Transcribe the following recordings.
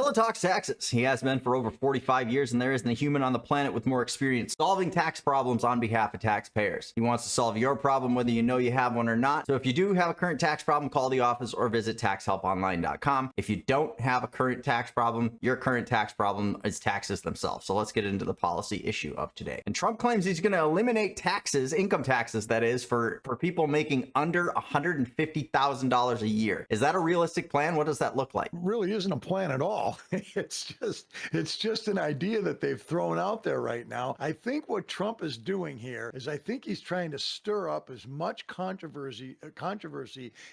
Attila talks taxes. He has been for over 45 years, and there isn't a human on the planet with more experience solving tax problems on behalf of taxpayers. He wants to solve your problem whether you know you have one or not. So if you do have a current tax problem, call the office or visit taxhelponline.com. If you don't have a current tax problem, your current tax problem is taxes themselves. So let's get into the policy issue of today. And Trump claims he's going to eliminate taxes, income taxes that is, for people making under $150,000 a year. Is that a realistic plan? What does that look like? Really isn't a plan at all. It's just an idea that they've thrown out there right now. I think what Trump is doing here is I think he's trying to stir up as much controversy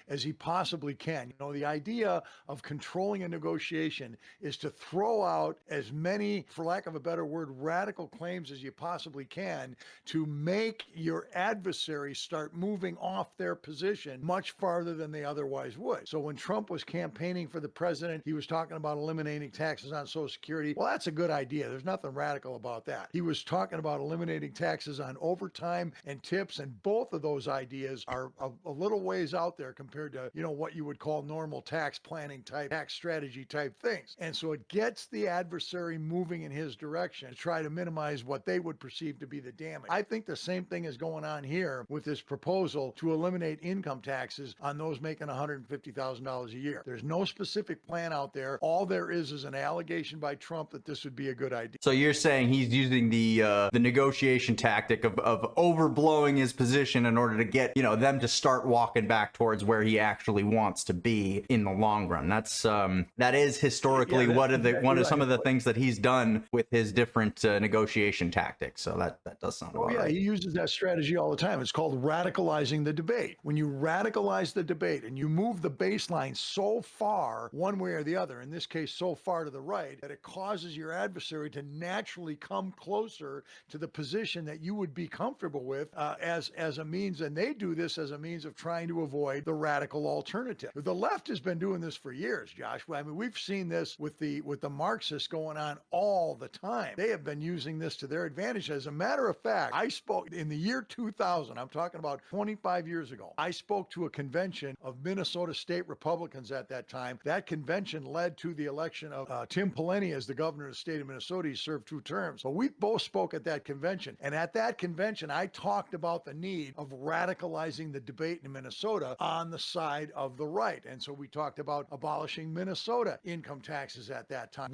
as he possibly can. You know, the idea of controlling a negotiation is to throw out as many, for lack of a better word, radical claims as you possibly can to make your adversary start moving off their position much farther than they otherwise would. So when Trump was campaigning for the president, he was talking about eliminating taxes on Social Security. Well, that's a good idea. There's nothing radical about that. He was talking about eliminating taxes on overtime and tips, and both of those ideas are a little ways out there compared to, you know, what you would call normal tax planning type, tax strategy type things. And so it gets the adversary moving in his direction to try to minimize what they would perceive to be the damage. I think the same thing is going on here with this proposal to eliminate income taxes on those making $150,000 a year. There's no specific plan out there. All there is an allegation by Trump that this would be a good idea. So you're saying he's using the negotiation tactic of overblowing his position in order to get, you know, them to start walking back towards where he actually wants to be in the long run. That is historically one of some of the things that he's done with his different negotiation tactics. So that does sound about right. He uses that strategy all the time. It's called radicalizing the debate. When you radicalize the debate and you move the baseline so far one way or the other, in this case so far to the right, that it causes your adversary to naturally come closer to the position that you would be comfortable with as a means, and they do this as a means of trying to avoid the radical alternative. The left has been doing this for years, Josh. I mean, we've seen this with the Marxists going on all the time. They have been using this to their advantage. As a matter of fact, I spoke in the year 2000, I'm talking about 25 years ago, I spoke to a convention of Minnesota state Republicans at that time. That convention led to the election of Tim Pawlenty as the governor of the state of Minnesota. He served 2 terms. But we both spoke at that convention. And at that convention, I talked about the need of radicalizing the debate in Minnesota on the side of the right. And so we talked about abolishing Minnesota income taxes at that time.